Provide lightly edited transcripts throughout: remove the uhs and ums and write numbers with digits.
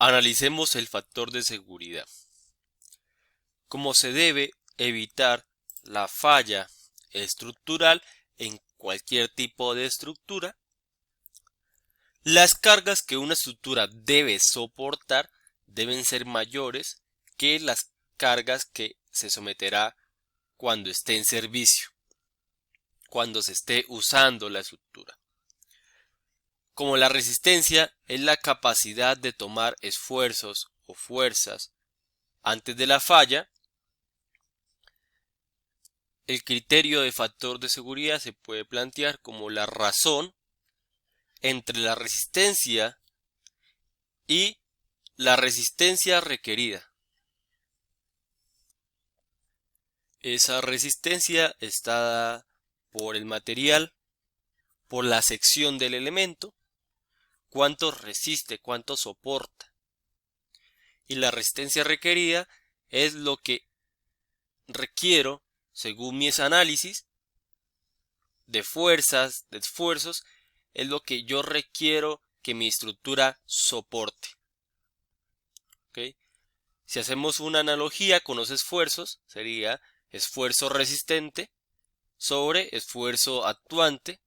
Analicemos el factor de seguridad. ¿Cómo se debe evitar la falla estructural en cualquier tipo de estructura? Las cargas que una estructura debe soportar deben ser mayores que las cargas que se someterá cuando esté en servicio, cuando se esté usando la estructura. Como la resistencia es la capacidad de tomar esfuerzos o fuerzas antes de la falla, el criterio de factor de seguridad se puede plantear como la razón entre la resistencia y la resistencia requerida. Esa resistencia está dada por el material, por la sección del elemento, cuánto resiste, cuánto soporta. Y la resistencia requerida es lo que requiero, según mis análisis de fuerzas, de esfuerzos, es lo que yo requiero que mi estructura soporte. ¿Okay? Si hacemos una analogía con los esfuerzos, sería esfuerzo resistente sobre esfuerzo actuante.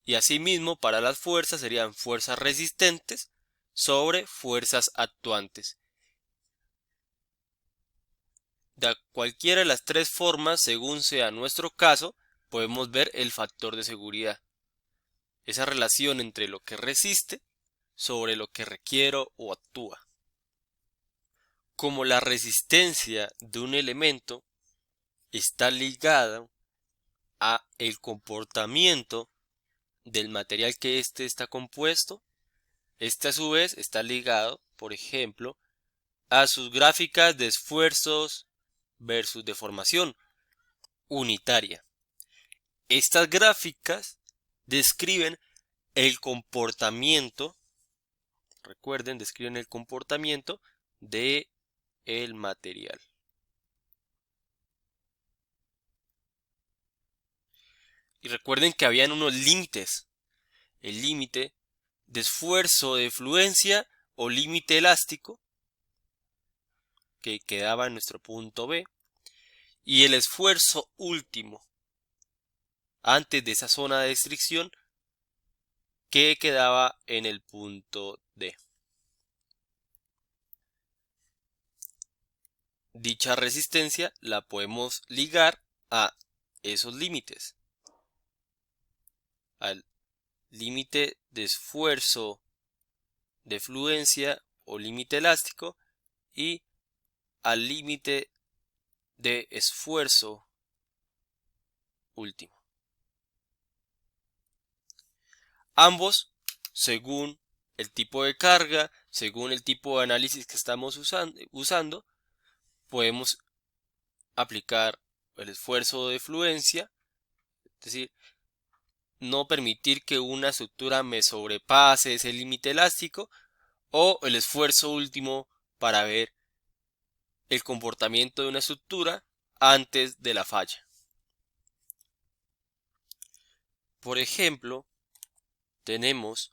Y asimismo, para las fuerzas serían fuerzas resistentes sobre fuerzas actuantes. De cualquiera de las tres formas, según sea nuestro caso, podemos ver el factor de seguridad. Esa relación entre lo que resiste sobre lo que requiero o actúa. Como la resistencia de un elemento está ligada a el comportamiento del material que éste está compuesto, este a su vez está ligado, por ejemplo, a sus gráficas de esfuerzos versus deformación unitaria. Estas gráficas describen el comportamiento, recuerden, describen el comportamiento de el material. Y recuerden que habían unos límites. El límite de esfuerzo de fluencia o límite elástico que quedaba en nuestro punto B y el esfuerzo último antes de esa zona de restricción que quedaba en el punto D. Dicha resistencia la podemos ligar a esos límites, al límite de esfuerzo de fluencia o límite elástico y al límite de esfuerzo último. Ambos, según el tipo de carga, según el tipo de análisis que estamos usando, podemos aplicar el esfuerzo de fluencia, es decir, no permitir que una estructura me sobrepase ese límite elástico, o el esfuerzo último para ver el comportamiento de una estructura antes de la falla. Por ejemplo, tenemos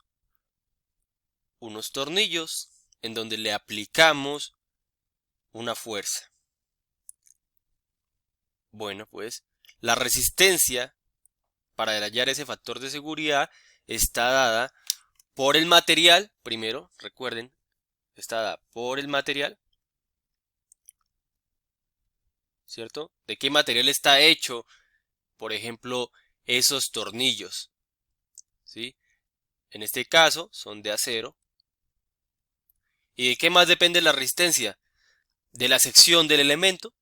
unos tornillos en donde le aplicamos una fuerza. Bueno, pues la resistencia para hallar ese factor de seguridad está dada por el material, primero, recuerden, está dada por el material, ¿cierto? ¿De qué material está hecho, por ejemplo, esos tornillos? ¿Sí? En este caso son de acero. ¿Y de qué más depende la resistencia? De la sección del elemento,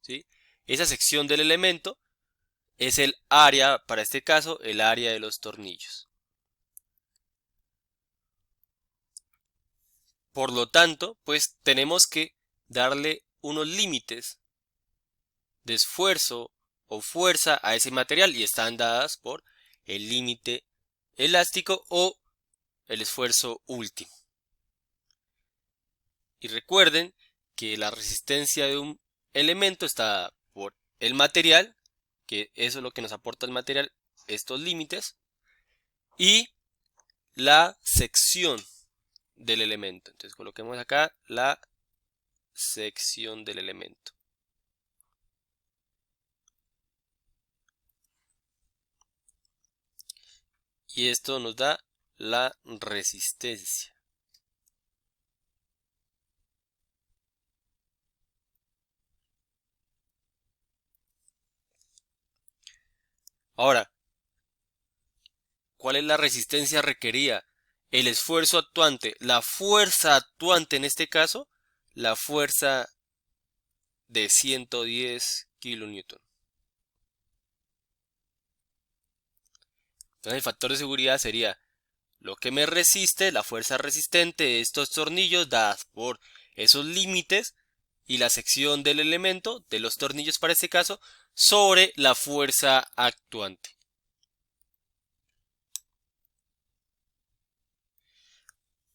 ¿sí? Esa sección del elemento es el área, para este caso, el área de los tornillos. Por lo tanto, pues tenemos que darle unos límites de esfuerzo o fuerza a ese material y están dadas por el límite elástico o el esfuerzo último. Y recuerden que la resistencia de un elemento está dada por el material, que eso es lo que nos aporta el material, estos límites, y la sección del elemento. Entonces coloquemos acá la sección del elemento. Y esto nos da la resistencia. Ahora, ¿cuál es la resistencia requerida? El esfuerzo actuante, la fuerza actuante en este caso, la fuerza de 110 kilonewton. Entonces el factor de seguridad sería lo que me resiste, la fuerza resistente de estos tornillos dadas por esos límites y la sección del elemento, de los tornillos para este caso, sobre la fuerza actuante.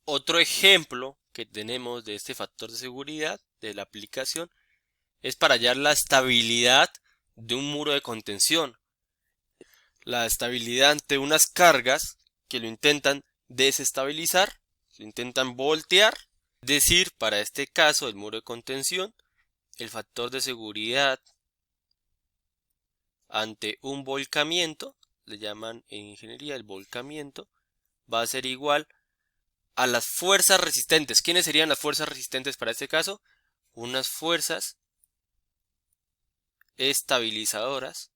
Otro ejemplo que tenemos de este factor de seguridad de la aplicación es para hallar la estabilidad de un muro de contención. La estabilidad ante unas cargas que lo intentan desestabilizar, lo intentan voltear. Es decir, para este caso, el muro de contención, el factor de seguridad ante un volcamiento, le llaman en ingeniería el volcamiento, va a ser igual a las fuerzas resistentes. ¿Quiénes serían las fuerzas resistentes para este caso? Unas fuerzas estabilizadoras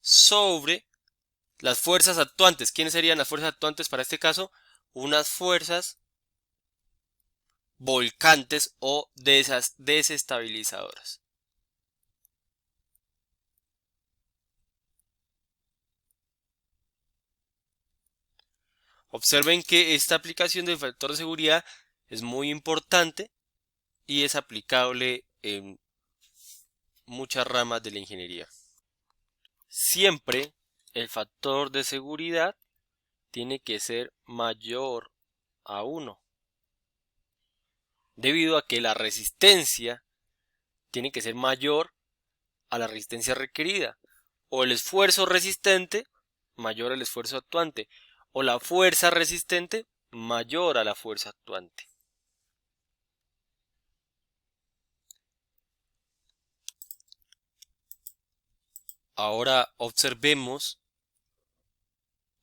sobre las fuerzas actuantes. ¿Quiénes serían las fuerzas actuantes para este caso? Unas fuerzas volcantes o de esas desestabilizadoras. Observen que esta aplicación del factor de seguridad es muy importante y es aplicable en muchas ramas de la ingeniería. Siempre el factor de seguridad tiene que ser mayor a 1, debido a que la resistencia tiene que ser mayor a la resistencia requerida, o el esfuerzo resistente mayor al esfuerzo actuante, o la fuerza resistente mayor a la fuerza actuante. Ahora observemos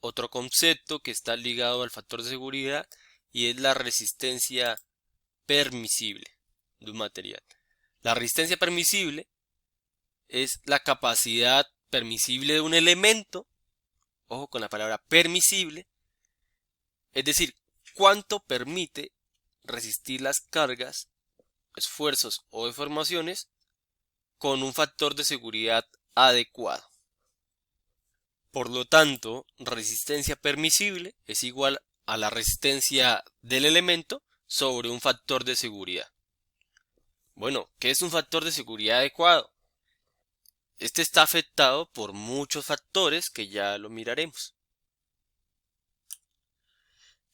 otro concepto que está ligado al factor de seguridad y es la resistencia permisible de un material. La resistencia permisible es la capacidad permisible de un elemento, ojo con la palabra permisible, es decir, cuánto permite resistir las cargas, esfuerzos o deformaciones con un factor de seguridad adecuado. Por lo tanto, resistencia permisible es igual a la resistencia del elemento sobre un factor de seguridad. Bueno, ¿qué es un factor de seguridad adecuado? Este está afectado por muchos factores que ya lo miraremos.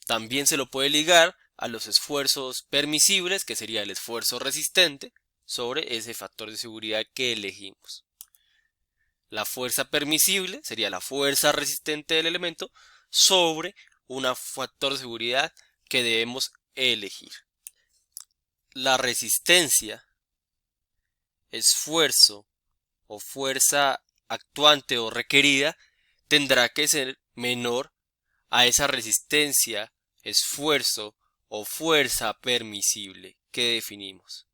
También se lo puede ligar a los esfuerzos permisibles, que sería el esfuerzo resistente, sobre ese factor de seguridad que elegimos. La fuerza permisible sería la fuerza resistente del elemento sobre un factor de seguridad que debemos elegir. La resistencia, esfuerzo o fuerza actuante o requerida tendrá que ser menor a esa resistencia, esfuerzo o fuerza permisible que definimos.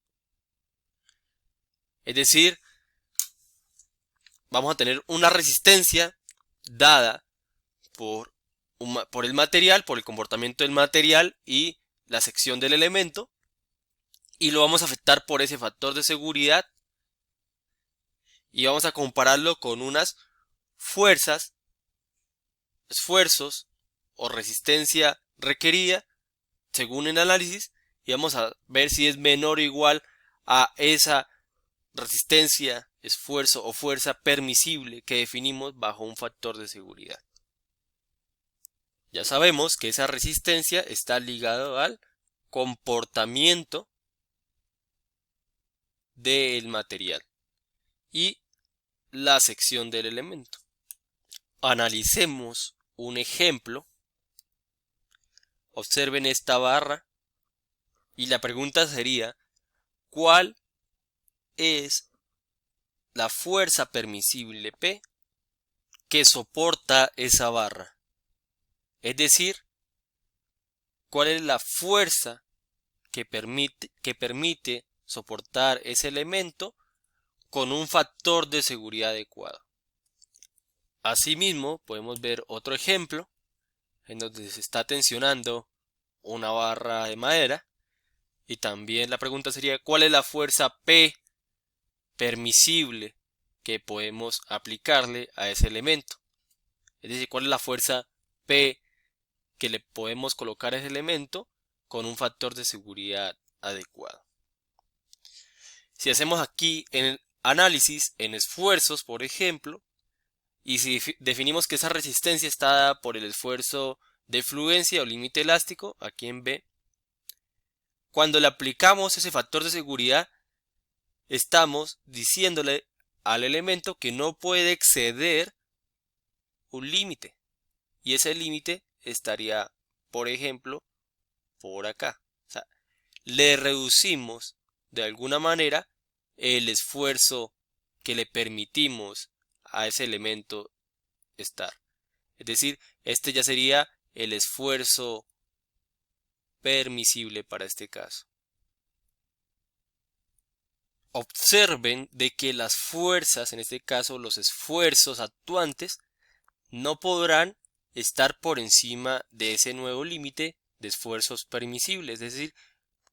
Es decir, vamos a tener una resistencia dada por el material, por el comportamiento del material y la sección del elemento, y lo vamos a afectar por ese factor de seguridad y vamos a compararlo con unas fuerzas, esfuerzos o resistencia requerida según el análisis, y vamos a ver si es menor o igual a esa resistencia, esfuerzo o fuerza permisible que definimos bajo un factor de seguridad. Ya sabemos que esa resistencia está ligada al comportamiento del material y la sección del elemento. Analicemos un ejemplo. Observen esta barra y la pregunta sería, ¿cuál es la fuerza permisible P que soporta esa barra? Es decir, ¿cuál es la fuerza que permite soportar ese elemento con un factor de seguridad adecuado? Asimismo, podemos ver otro ejemplo en donde se está tensionando una barra de madera y también la pregunta sería, ¿cuál es la fuerza P permisible que podemos aplicarle a ese elemento? Es decir, ¿cuál es la fuerza P que le podemos colocar a ese elemento con un factor de seguridad adecuado? Si hacemos aquí en el análisis en esfuerzos, por ejemplo, y si definimos que esa resistencia está dada por el esfuerzo de fluencia o límite elástico, aquí en B, cuando le aplicamos ese factor de seguridad, estamos diciéndole al elemento que no puede exceder un límite. Y ese límite estaría, por ejemplo, por acá. O sea, le reducimos de alguna manera el esfuerzo que le permitimos a ese elemento estar. Es decir, este ya sería el esfuerzo permisible para este caso. Observen de que las fuerzas, en este caso los esfuerzos actuantes, no podrán estar por encima de ese nuevo límite de esfuerzos permisibles. Es decir,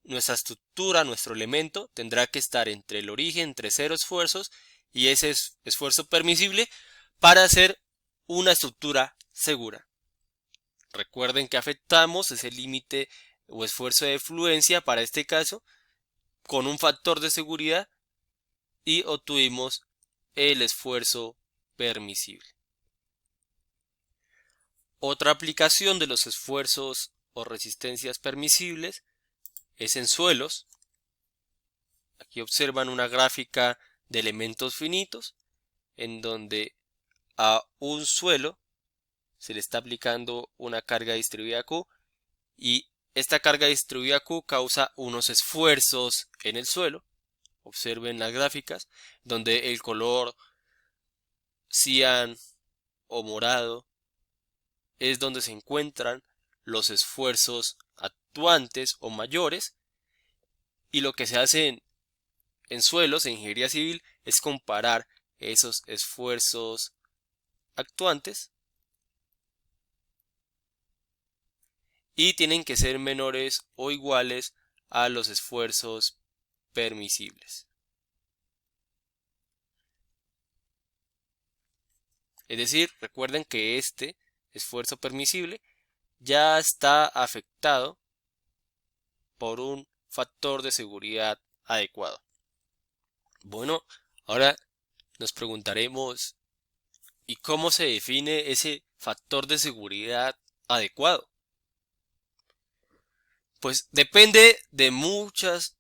nuestra estructura, nuestro elemento, tendrá que estar entre el origen, entre 0 esfuerzos y ese esfuerzo permisible para hacer una estructura segura. Recuerden que afectamos ese límite o esfuerzo de fluencia para este caso con un factor de seguridad y obtuvimos el esfuerzo permisible. Otra aplicación de los esfuerzos o resistencias permisibles es en suelos. Aquí observan una gráfica de elementos finitos en donde a un suelo se le está aplicando una carga distribuida Q y esta carga distribuida Q causa unos esfuerzos en el suelo. Observen las gráficas donde el color cian o morado es donde se encuentran los esfuerzos actuantes o mayores, y lo que se hace en suelos, en ingeniería civil, es comparar esos esfuerzos actuantes y tienen que ser menores o iguales a los esfuerzos permisibles. Es decir, recuerden que este esfuerzo permisible ya está afectado por un factor de seguridad adecuado. Bueno, ahora nos preguntaremos, ¿y cómo se define ese factor de seguridad adecuado? Pues depende de muchas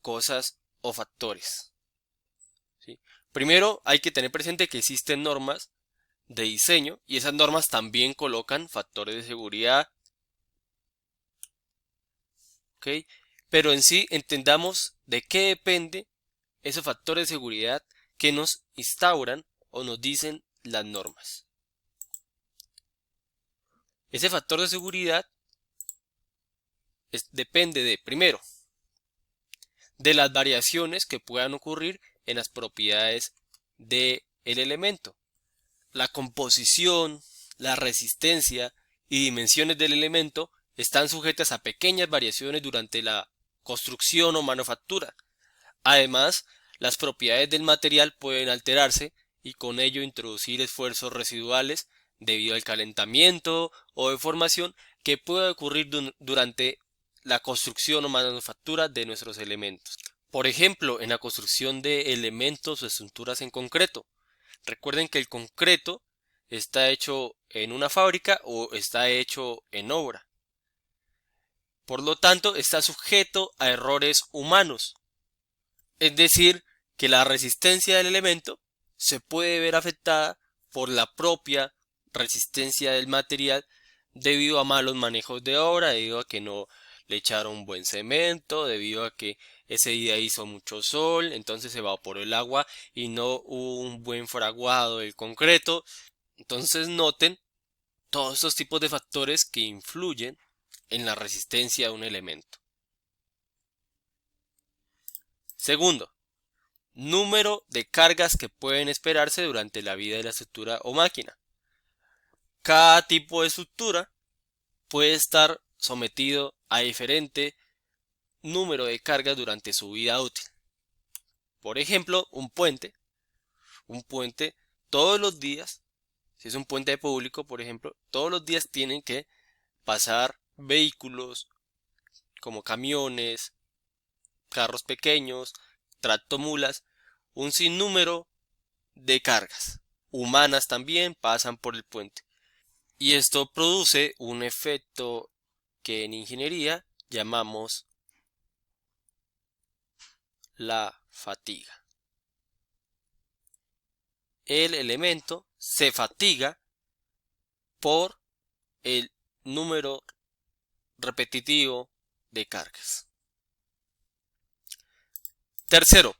cosas o factores, ¿sí? Primero hay que tener presente que existen normas de diseño y esas normas también colocan factores de seguridad, ¿ok? Pero en sí entendamos de qué depende esos factores de seguridad que nos instauran o nos dicen las normas. Ese factor de seguridad depende de, primero, de las variaciones que puedan ocurrir en las propiedades del elemento. La composición, la resistencia y dimensiones del elemento están sujetas a pequeñas variaciones durante la construcción o manufactura. Además, las propiedades del material pueden alterarse y con ello introducir esfuerzos residuales debido al calentamiento o deformación que puede ocurrir durante la construcción o manufactura de nuestros elementos. Por ejemplo, en la construcción de elementos o estructuras en concreto. Recuerden que el concreto está hecho en una fábrica o está hecho en obra. Por lo tanto, está sujeto a errores humanos. Es decir, que la resistencia del elemento se puede ver afectada por la propia resistencia del material debido a malos manejos de obra, debido a que no le echaron buen cemento, debido a que ese día hizo mucho sol, entonces se evaporó el agua y no hubo un buen fraguado del concreto. Entonces noten todos estos tipos de factores que influyen en la resistencia de un elemento. Segundo, número de cargas que pueden esperarse durante la vida de la estructura o máquina. Cada tipo de estructura puede estar sometido a diferente número de cargas durante su vida útil. Por ejemplo, un puente todos los días, si es un puente público, por ejemplo, todos los días tienen que pasar vehículos como camiones, carros pequeños, tractomulas, un sinnúmero de cargas. Humanas también pasan por el puente. Y esto produce un efecto que en ingeniería llamamos la fatiga. El elemento se fatiga por el número repetitivo de cargas. Tercero,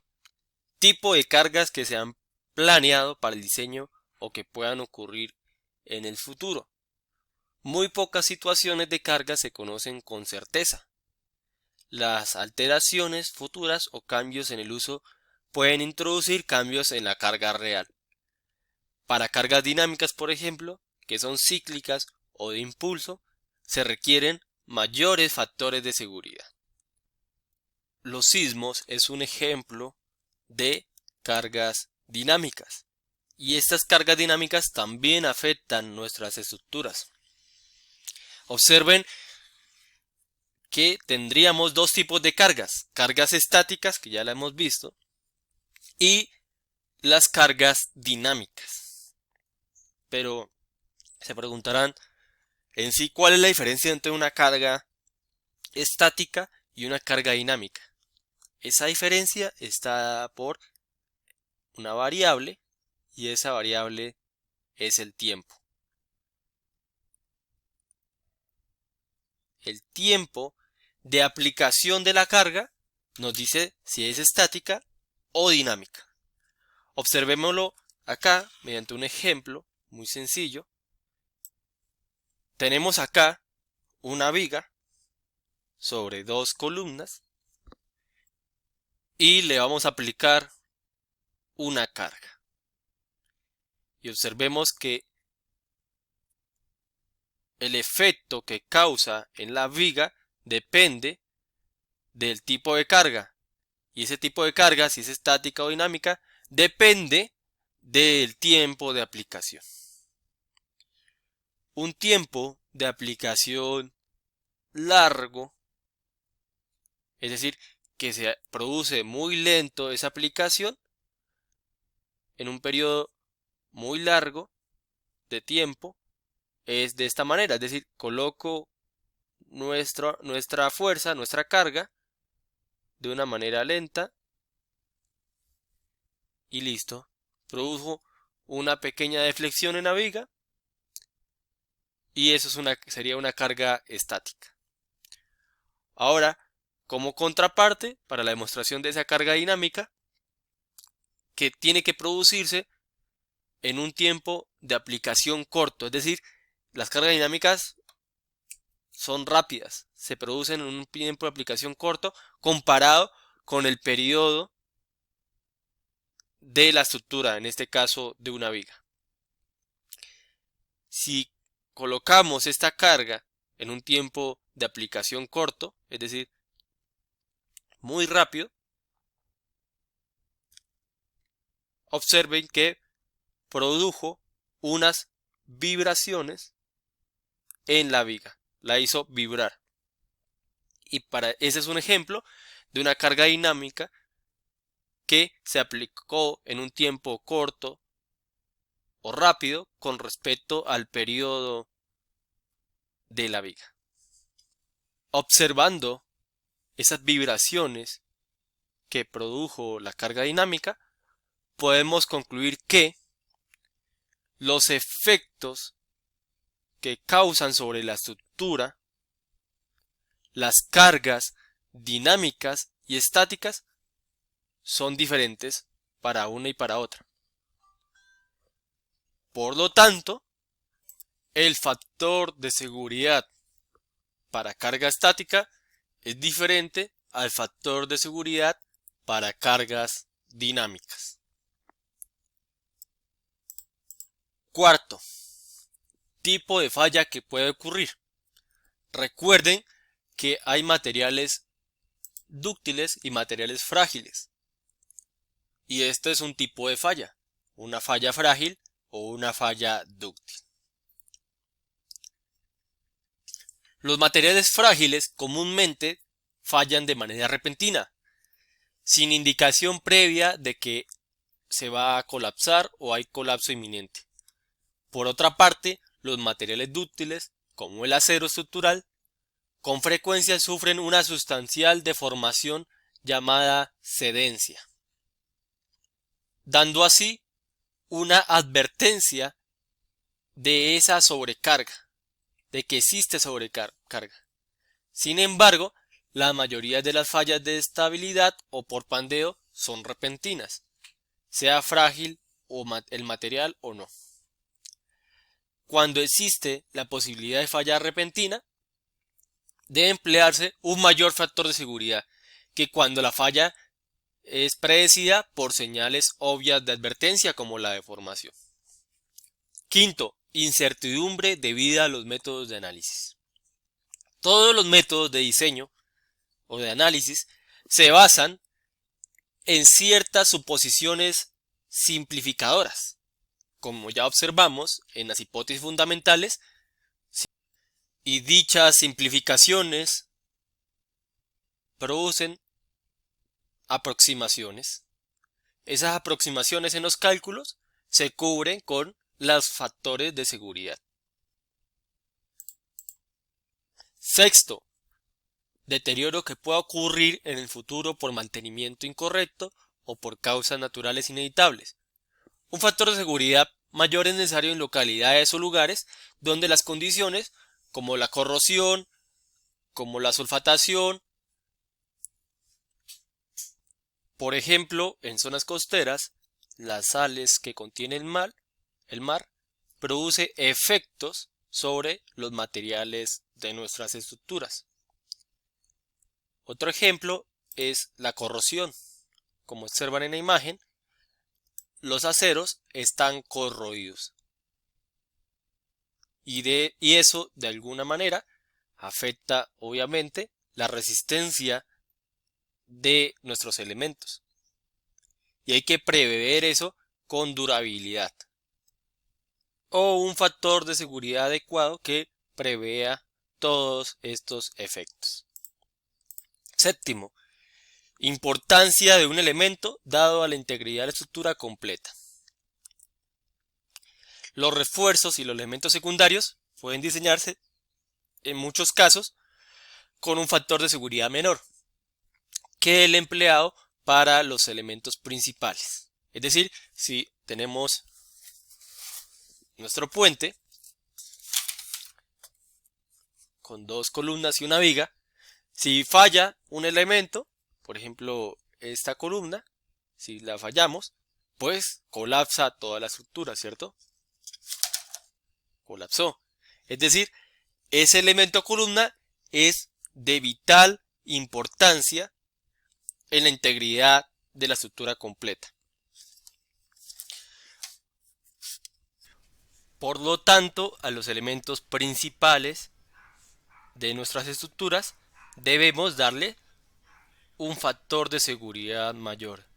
tipo de cargas que se han planeado para el diseño o que puedan ocurrir en el futuro. Muy pocas situaciones de carga se conocen con certeza. Las alteraciones futuras o cambios en el uso pueden introducir cambios en la carga real. Para cargas dinámicas, por ejemplo, que son cíclicas o de impulso, se requieren mayores factores de seguridad. Los sismos es un ejemplo de cargas dinámicas, y estas cargas dinámicas también afectan nuestras estructuras. Observen que tendríamos dos tipos de cargas: cargas estáticas, que ya la hemos visto, y las cargas dinámicas. Pero se preguntarán en sí cuál es la diferencia entre una carga estática y una carga dinámica. Esa diferencia está dada por una variable, y esa variable es el tiempo. El tiempo de aplicación de la carga nos dice si es estática o dinámica. Observémoslo acá mediante un ejemplo muy sencillo. Tenemos acá una viga sobre dos columnas y le vamos a aplicar una carga. Y observemos que el efecto que causa en la viga depende del tipo de carga. Y ese tipo de carga, si es estática o dinámica, depende del tiempo de aplicación. Un tiempo de aplicación largo, es decir, que se produce muy lento esa aplicación en un periodo muy largo de tiempo, es de esta manera, es decir, coloco nuestra fuerza, nuestra carga de una manera lenta y listo. Produjo una pequeña deflexión en la viga y eso sería una carga estática. Ahora, como contraparte, para la demostración de esa carga dinámica, que tiene que producirse en un tiempo de aplicación corto, es decir, las cargas dinámicas son rápidas, se producen en un tiempo de aplicación corto comparado con el periodo de la estructura, en este caso de una viga. Si colocamos esta carga en un tiempo de aplicación corto, es decir, muy rápido, observen que produjo unas vibraciones en la viga, la hizo vibrar. Y ese es un ejemplo de una carga dinámica que se aplicó en un tiempo corto o rápido con respecto al periodo de la viga. Observando esas vibraciones que produjo la carga dinámica, podemos concluir que los efectos que causan sobre la estructura las cargas dinámicas y estáticas son diferentes para una y para otra. Por lo tanto, el factor de seguridad para carga estática es diferente al factor de seguridad para cargas dinámicas. Cuarto, tipo de falla que puede ocurrir. Recuerden que hay materiales dúctiles y materiales frágiles. Y este es un tipo de falla, una falla frágil o una falla dúctil. Los materiales frágiles comúnmente fallan de manera repentina, sin indicación previa de que se va a colapsar o hay colapso inminente. Por otra parte, los materiales dúctiles, como el acero estructural, con frecuencia sufren una sustancial deformación llamada cedencia, dando así una advertencia de esa sobrecarga, de que existe sobrecarga. Sin embargo, la mayoría de las fallas de estabilidad o por pandeo son repentinas, sea frágil o el material o no. Cuando existe la posibilidad de falla repentina, debe emplearse un mayor factor de seguridad que cuando la falla es predecida por señales obvias de advertencia como la deformación. Quinto, incertidumbre debida a los métodos de análisis. Todos los métodos de diseño o de análisis se basan en ciertas suposiciones simplificadoras, como ya observamos en las hipótesis fundamentales, y dichas simplificaciones producen aproximaciones. Esas aproximaciones en los cálculos se cubren con los factores de seguridad. Sexto, deterioro que pueda ocurrir en el futuro por mantenimiento incorrecto o por causas naturales inevitables. Un factor de seguridad mayor es necesario en localidades o lugares donde las condiciones como la corrosión, como la sulfatación, por ejemplo, en zonas costeras, las sales que contiene el mar produce efectos sobre los materiales de nuestras estructuras. Otro ejemplo es la corrosión. Como observan en la imagen, los aceros están corroídos. Y eso, de alguna manera, afecta, obviamente, la resistencia de nuestros elementos. Y hay que prever eso con durabilidad. O un factor de seguridad adecuado que prevea todos estos efectos. Séptimo, importancia de un elemento dado a la integridad de la estructura completa. Los refuerzos y los elementos secundarios pueden diseñarse, en muchos casos, con un factor de seguridad menor que el empleado para los elementos principales. Es decir, si tenemos nuestro puente con dos columnas y una viga, si falla un elemento, por ejemplo esta columna, si la fallamos, pues colapsa toda la estructura, ¿cierto? Colapsó. Es decir, ese elemento columna es de vital importancia en la integridad de la estructura completa. Por lo tanto, a los elementos principales de nuestras estructuras debemos darle un factor de seguridad mayor.